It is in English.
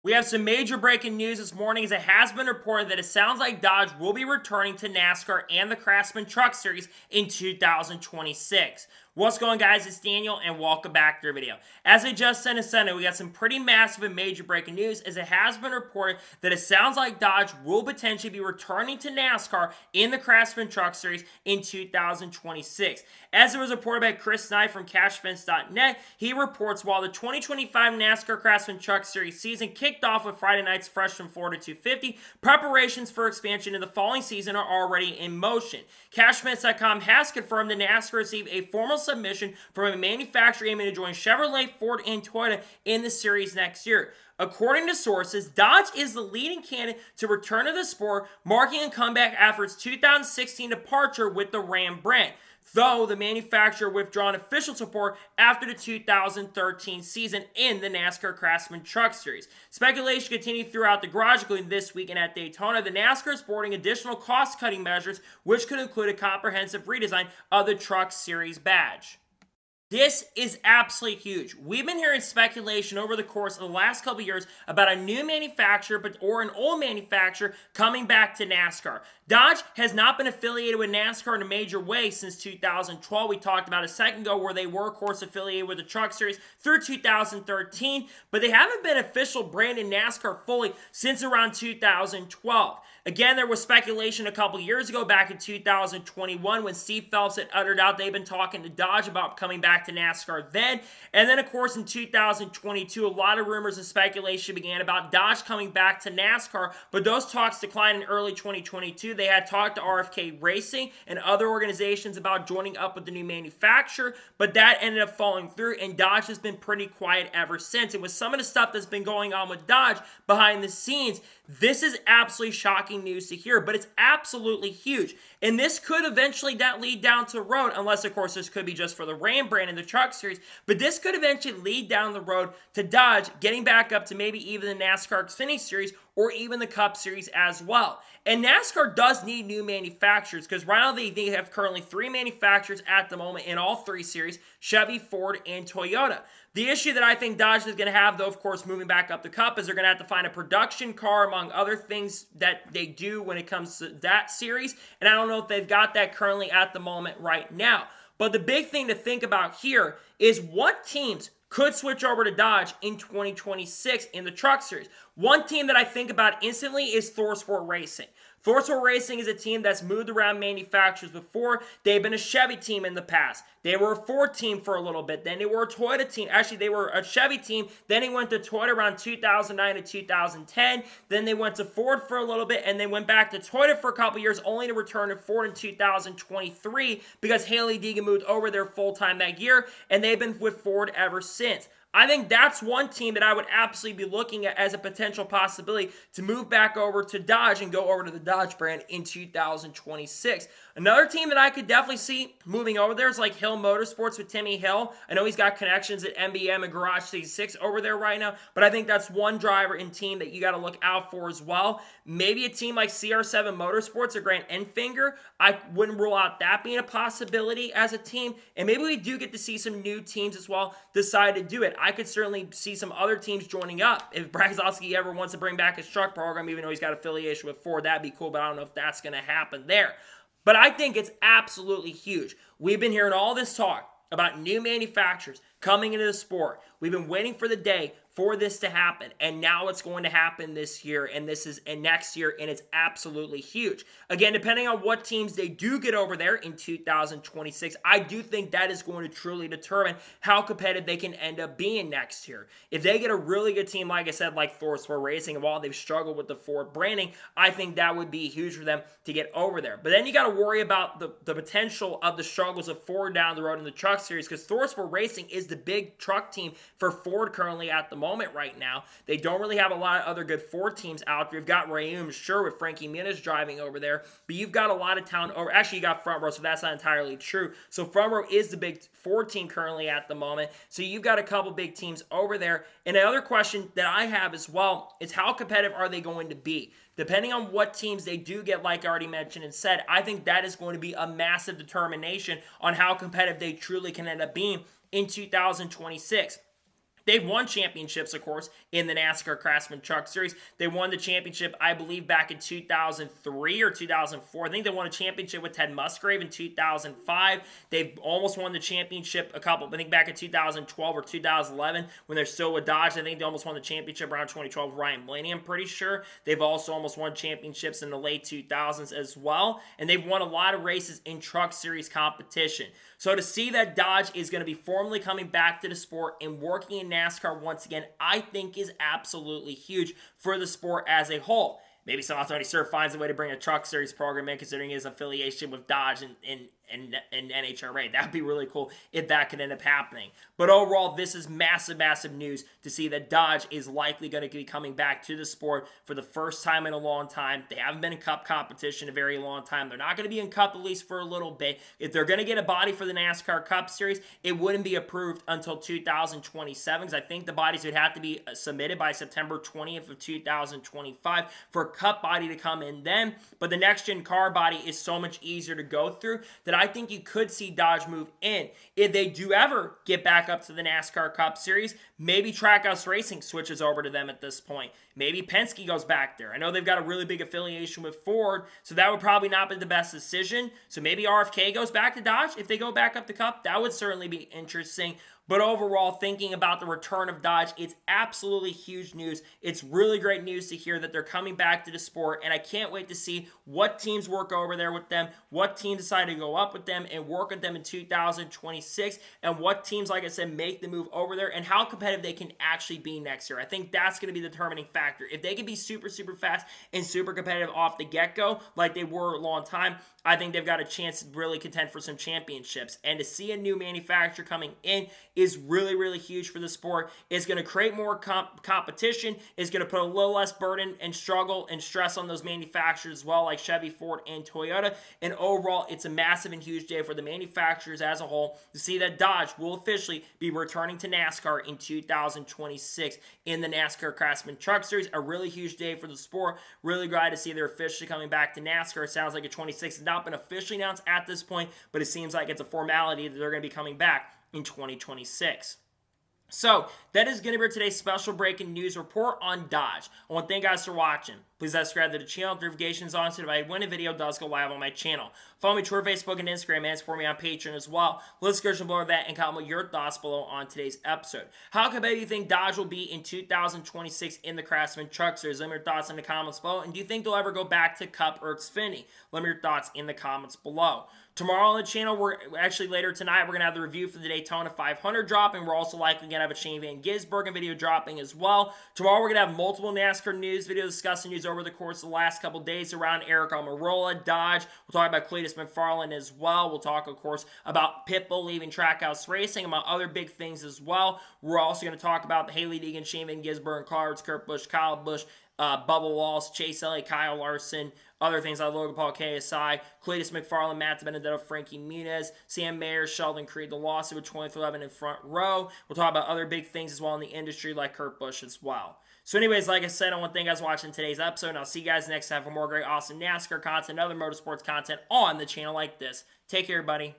We have some major breaking news this morning as it has been reported that it sounds like Dodge will be returning to NASCAR and the Craftsman Truck Series in 2026. What's going on, guys? It's Daniel and welcome back to our video. As I just said in Sunday, we got some pretty massive and major breaking news as it has been reported that it sounds like Dodge will potentially be returning to NASCAR in the Craftsman Truck Series in 2026. As it was reported by Chris Knight from CashFence.net, he reports while the 2025 NASCAR Craftsman Truck Series season kicked off with Friday night's Fresh from Florida 250, preparations for expansion in the following season are already in motion. CashFence.com has confirmed that NASCAR received a formal submission from a manufacturer aiming to join Chevrolet, Ford, and Toyota in the series next year. According to sources, Dodge is the leading candidate to return to the sport, marking a comeback after its 2016 departure with the Ram brand, though the manufacturer withdrawn official support after the 2013 season in the NASCAR Craftsman Truck Series. Speculation continued throughout the garage, including this weekend at Daytona. The NASCAR is sporting additional cost-cutting measures, which could include a comprehensive redesign of the Truck Series badge. This is absolutely huge. We've been hearing speculation over the course of the last couple of years about a new manufacturer or an old manufacturer coming back to NASCAR. Dodge has not been affiliated with NASCAR in a major way since 2012. We talked about a second ago where they were, of course, affiliated with the Truck Series through 2013, but they haven't been official brand in NASCAR fully since around 2012. Again, there was speculation a couple years ago, back in 2021, when Steve Phelps had uttered out they've been talking to Dodge about coming back to NASCAR then. And then, of course, in 2022, a lot of rumors and speculation began about Dodge coming back to NASCAR, but those talks declined in early 2022. They had talked to RFK Racing and other organizations about joining up with the new manufacturer, but that ended up falling through, and Dodge has been pretty quiet ever since. And with some of the stuff that's been going on with Dodge behind the scenes, this is absolutely shocking news to hear, but it's absolutely huge. And this could eventually lead down to the road, unless, of course, this could be just for the Ram brand in the Truck Series, but this could eventually lead down the road to Dodge getting back up to maybe even the NASCAR Xfinity Series or even the Cup Series as well. And NASCAR does need new manufacturers because right now they have currently 3 manufacturers at the moment in all 3 series: Chevy, Ford, and Toyota. The issue that I think Dodge is going to have, though, of course, moving back up the Cup, is they're going to have to find a production car, among other things that they do when it comes to that series. And I don't know if they've got that currently at the moment right now. But the big thing to think about here is what teams could switch over to Dodge in 2026 in the Truck Series. One team that I think about instantly is ThorSport Racing. ThorSport Racing is a team that's moved around manufacturers before. They've been a Chevy team in the past. They were a Ford team for a little bit. Then they were a Toyota team. Actually, they were a Chevy team. Then they went to Toyota around 2009 to 2010. Then they went to Ford for a little bit, and they went back to Toyota for a couple years, only to return to Ford in 2023 because Haley Deegan moved over there full-time that year, and they've been with Ford ever since. I think that's one team that I would absolutely be looking at as a potential possibility to move back over to Dodge and go over to the Dodge brand in 2026. Another team that I could definitely see moving over there is like Hill Motorsports with Timmy Hill. I know he's got connections at MBM and Garage 66 over there right now, but I think that's one driver and team that you got to look out for as well. Maybe a team like CR7 Motorsports or Grant Enfinger. I wouldn't rule out that being a possibility as a team. And maybe we do get to see some new teams as well decide to do it. I could certainly see some other teams joining up. If Brad Keselowski ever wants to bring back his truck program, even though he's got affiliation with Ford, that'd be cool, but I don't know if that's going to happen there. But I think it's absolutely huge. We've been hearing all this talk about new manufacturers coming into the sport. We've been waiting for the day for this to happen, and now it's going to happen this year, and next year, and it's absolutely huge. Again, depending on what teams they do get over there in 2026, I do think that is going to truly determine how competitive they can end up being next year. If they get a really good team, like I said, like ThorSport Racing, and while they've struggled with the Ford branding, I think that would be huge for them to get over there. But then you got to worry about the potential of the struggles of Ford down the road in the Truck Series, because ThorSport Racing is the big truck team for Ford currently at the moment right now. They don't really have a lot of other good Ford teams out there. You've got Rayum, sure, with Frankie Muniz driving over there, but you've got a lot of talent over. Actually, you got Front Row, so that's not entirely true. So Front Row is the big Ford team currently at the moment. So you've got a couple big teams over there. And the other question that I have as well is how competitive are they going to be? Depending on what teams they do get, like I already mentioned and said, I think that is going to be a massive determination on how competitive they truly can end up being in 2026. They've won championships, of course, in the NASCAR Craftsman Truck Series. They won the championship, I believe, back in 2003 or 2004. I think they won a championship with Ted Musgrave in 2005. They've almost won the championship I think back in 2012 or 2011 when they're still with Dodge. I think they almost won the championship around 2012 with Ryan Blaney, I'm pretty sure. They've also almost won championships in the late 2000s as well. And they've won a lot of races in Truck Series competition. So to see that Dodge is going to be formally coming back to the sport and working in NASCAR once again, I think is absolutely huge for the sport as a whole. Maybe somehow Tony Stewart finds a way to bring a Truck Series program in, considering his affiliation with Dodge and NHRA. That would be really cool if that could end up happening. But overall, this is massive, massive news to see that Dodge is likely going to be coming back to the sport for the first time in a long time. They haven't been in Cup competition in a very long time. They're not going to be in Cup at least for a little bit. If they're going to get a body for the NASCAR Cup Series, it wouldn't be approved until 2027, because I think the bodies would have to be submitted by September 20th of 2025 for a Cup body to come in then. But the next-gen car body is so much easier to go through that I think you could see Dodge move in. If they do ever get back up to the NASCAR Cup Series, maybe Trackhouse Racing switches over to them at this point. Maybe Penske goes back there. I know they've got a really big affiliation with Ford, so that would probably not be the best decision. So maybe RFK goes back to Dodge if they go back up the Cup. That would certainly be interesting. But overall, thinking about the return of Dodge, it's absolutely huge news. It's really great news to hear that they're coming back to the sport, and I can't wait to see what teams work over there with them, what teams decide to go up with them and work with them in 2026, and what teams, like I said, make the move over there, and how competitive they can actually be next year. I think that's going to be the determining factor. If they can be super, super fast and super competitive off the get-go, like they were a long time, I think they've got a chance to really contend for some championships. And to see a new manufacturer coming in is really, really huge for the sport. It's going to create more competition. It's going to put a little less burden and struggle and stress on those manufacturers as well, like Chevy, Ford, and Toyota. And overall, it's a massive and huge day for the manufacturers as a whole to see that Dodge will officially be returning to NASCAR in 2026 in the NASCAR Craftsman Truck Series. A really huge day for the sport. Really glad to see they're officially coming back to NASCAR. It sounds like a 26 has not been officially announced at this point, but it seems like it's a formality that they're going to be coming back in 2026. So, that is going to be today's special breaking news report on Dodge. I want to thank you guys for watching. Please subscribe to the channel, notifications on so that when a video does go live on my channel. Follow me Twitter, Facebook, and Instagram, and support me on Patreon as well. Let's go below that and comment your thoughts below on today's episode. How competitive do you think Dodge will be in 2026 in the Craftsman Truck Series? Let me know your thoughts in the comments below. And do you think they'll ever go back to Cup or Xfinity? Let me know your thoughts in the comments below. Tomorrow on the channel, later tonight, we're going to have the review for the Daytona 500 dropping. We're also likely going to have a Shane Van Gisbergen video dropping as well. Tomorrow, we're going to have multiple NASCAR news videos discussing news over the course of the last couple days around Eric Almirola, Dodge. We'll talk about Cletus McFarland as well. We'll talk, of course, about Pitbull leaving Trackhouse Racing, among other big things as well. We're also going to talk about the Haley Deegan, Shane Van Gisbergen, Clarence, Kurt Busch, Kyle Busch, Bubba Wallace, Chase Elliott, Kyle Larson, other things like Logan Paul, KSI, Cletus McFarland, Matt Benedetto, Frankie Muniz, Sam Mayer, Sheldon Creed, the lawsuit with 2011 in front row. We'll talk about other big things as well in the industry like Kurt Busch as well. So anyways, like I said, I want to thank you guys for watching today's episode, and I'll see you guys next time for more great, awesome NASCAR content and other motorsports content on the channel like this. Take care, everybody.